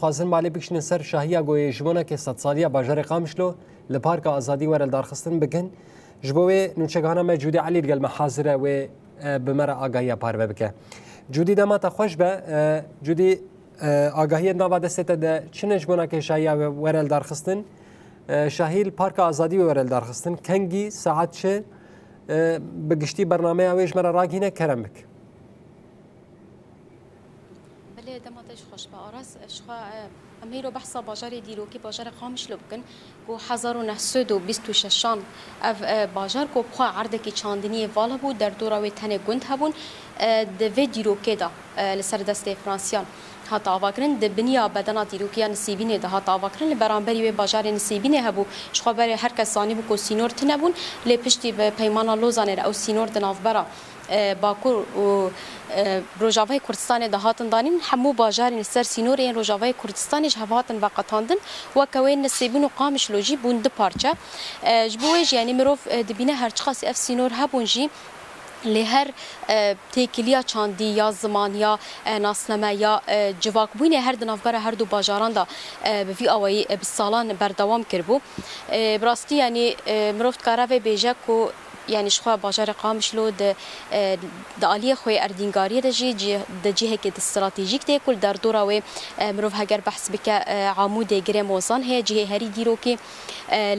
خوازن مالی بکشن سر شاهیا گوی جبونا که 100 سالیه باجر قامشلو لپارک آزادی ورل دارخستن بکن جبوی نوچگانا ما جودی علی رجال محاضره و بمر آگاهی پارو بکه جودی دما تا خوش به جودی آگاهی نوا دسته ده چنج بونا که شاهیا ورل دارخستن شاهیل پارک آزادی ورل دارخستن کنگی ساعت چه بگشتی برنامه اویش مرا راگینه کرم بک بله دماتش خوش به آراس اشخا امیرو بحثا باجار دیروکی باجار قامش لبکن کو 1926 اف باجار کو بخوا عرضکی چاندنی والا بود در دوراوی تن گند هبون د دیروکی دا لسر دست فرانسیان هات آواکرن د بنیا بدنا دیروکیا نصیبینه ده هات آواکرن لبرانبری و باجار نصیبینه هبو شخبر هر کس ثانی بو کو سینور تنبون لپشتی به پیمانا لوزانه او سینور دنافبرا باکور و روجاوای کردستان دهاتن دانین همو باجار سر سینور این روجاوای کردستانش هواتن وقتاندن و کوین نصیبین و قامش لوجی بون دو پارچه جبویج یعنی مروف دبینه هر چخاص اف سینور هبونجی لهر تکیلیا چاندی یا زمان یا ناسنامه یا جواک بوینه هر دنافبر هر دو باجاران دا بفی آوایی بسالان بردوام کربو براستی یعنی مروفت کاراوی بیجه کو يعني شخوا باجار قامشلو د عالیه خوی اردینگاری د جهه کې د استراتیژیک دی کول در دوره و مروف هگر بحث بک عمود گره موزان هي جهه هری دیرو کې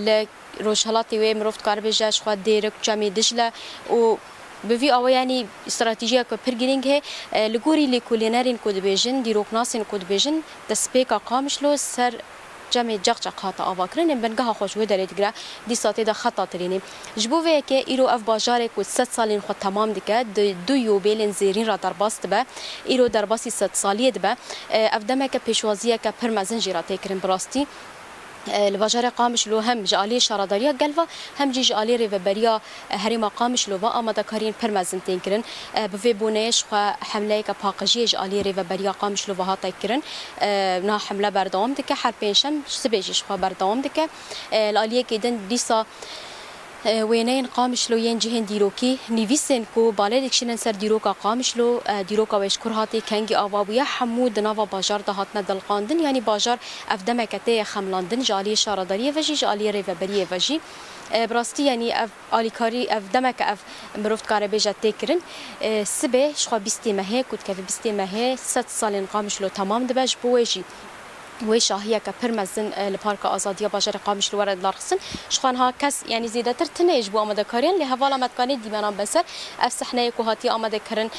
ل روشالات و مروف کار بجه شخوا دیرک جامع دجله و بفي او يعني استراتيجيه كبرجينج هي لغوري لكولينارين كود بيجن ديروك ناسين كود بيجن تسبيكا قامشلو سر جمع جغ خطا آواکرین بنگاه خوش و دارید گره دی ساعتی دا خطا ترینیم جبوه که ایرو اف باجاره کو 100 سالین خود تمام دیگه دو یوبیلن زیرین را در باست به ایرو در باسی 100 سالیه به اف دمه که پیشوازیه که پرمزن جیرا تکرین براستی الباجار قامش لو هم جالي شراداريا قلفا هم جي جالي ريفبريا هريما قامش لو با اماده كارين پرمزن تنكرن بفي بونيش خو حمله ك باقجي جالي ريفبريا قامش لو با تكرن نا حمله بردام دك حر بينشم سبيجش خو بردام دك الاليه كيدن ديسا وينين قامشلو ين جهن ديروكي نيفيسن كو بالدكشن سر ديروكا قامشلو ديروكا ويشكرهاتي كانجي ابابيا حمود نافا باجار دهاتنا دلقاندن يعني باجار افدمكته خملاندن جالي شارداريه وجي جالي ريفبريه وجي براستي يعني اف اليكاري اف دمك اف مروفت كار بيجا تكرن سبه شخوا بيستي مه كنت كيف بيستي مه 6 سال قامشلو تمام دبج بوجي و شاهیه که پرمزن لپارک آزادی باجر قامش رو ورد لارخسن شخوانها کس یعنی زیاده تر تنیج بو آماده کارین لی حوالا مدکانی دیمانان بسر اف صحنه کو هاتی آماده کرن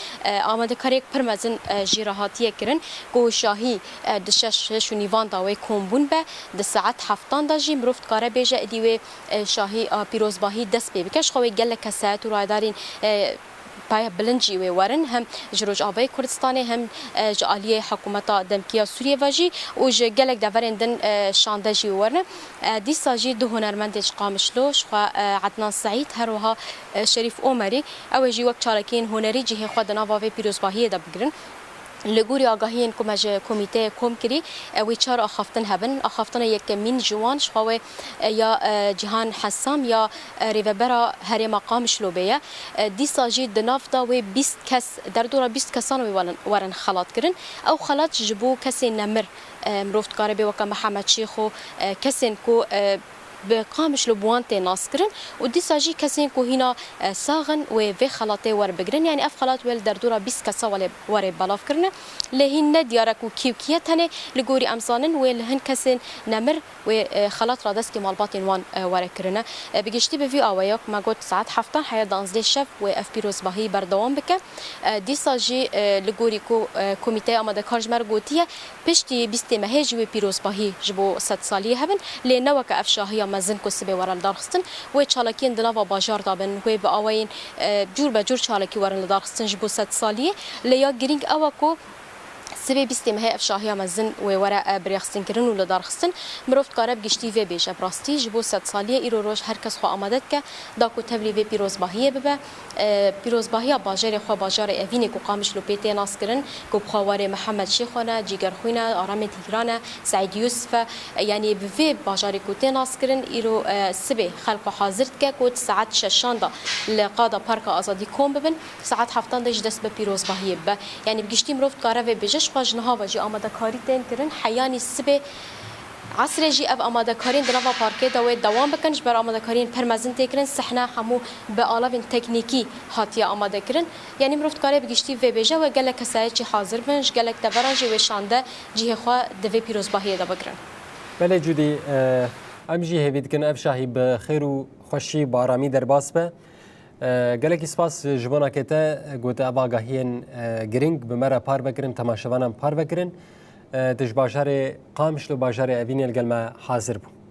آماده کاری پرمزن جیره هاتی کرن کو شاهی دشش نیوان داوی کومبون به د ساعت هفتان داجی مروفت کاره بیجه دیو شاهی پیروزباهی دست به بکش خوی گله کسات و رایدارین پای بلنجی و ورن هم جروج آبای کردستانی هم جالیه حکومت دمکیا سوریه وجی و جلک دورندن شاندجی ورن دی ساجی دو هنرمندش قامشلوش و عدنان سعید هروها شریف عمری او جی وقت چارکین هنری جهه خود نواوی پیروزباهی دا بگرن لگوری آگاهی کمج کمیته کم کری وی چار آخافتن هبن آخافتن یک من جوان شخوه یا جهان حسام یا ریوبرا هر مقام شلوبیه دی ساجی دنافتا و 20 کس در دورا 20 کسان ورن خلاط کرن او خلاط جبو کسی نمر مروفت کاره بی وکا محمد شیخو کسین کو بقامش لبوانت ناس کرن و دی ساجی کسین کو هینا ساغن و وی خلاطه ور بگرن یعنی اف خلاط ول در دورا 20 کسا ور بلاف کرن لهن دیارکو کیوکیتنه لگوری امسانن و لهن کسین نمر و خلاط را دست مالباتین وان ور کرن بگشتی به وی اوایاک ما گفت ساعت 7 حیا 12 شب و اف پیروزباهی بردوام بک دی ساجی لگوری کو کمیته آماده کارج مرگوتیه پشتی 20 مهج و پیروزباهی جبو 100 سالی هبن لنوک اف شاهی مزن کسبه ورال دارخستن و چالکین دنوا باجار دابن و با اوین جور به جور چالکی ورال دارخستن جبو 100 سالیه لیا گرینگ اوکو سبب بیستمه افشاهی مزن و ورا بریخستن کردن و لدارخستن مروفت کارب گشتی و بیش براستی جبو 100 سالیه ایرو روش هر کس خو آمدد که داکو تبلی و پیروزباهی ببه پیروزباهی باجر خو باجر اوینی کو قامش لو پیته ناس کردن کو بخوار محمد شیخونه جیگر خوینه آرام تهران سعید یوسف یعنی به باجر کو ته ناس کردن ایرو سبه خلق حاضر که کو ساعت 6 لقاده پارک آزادی کوم ببن ساعت 7 دش دست به پیروزباهی به یعنی گشتی مروفت کارب بیش جش خواج نها و جی آماده کاری تین کرن حیانی سبه عصر جی اب آماده کارین دنوا پارکه دوی دوام بکنش بر آماده کارین پرمزن تکرن صحنه همو به آلابین تکنیکی هاتیه آماده کرن یعنی مرفت کاری بگشتی و بیجه و گلک کسایی چی حاضر بنش گلک دوران جی و شانده جیه خواه دوی پیروزباهیه دا بگرن. بله جودی ام جی هفید کن اف شاهی بخیر و خوشی بارامی در باس به گلکی سپاس جوانا کتا گوته آگاهین گرینگ بمره پار بکرن تماشاوانم پار بکرن تش باجار قامشلو باجار اوینیل گلمه حاضر بو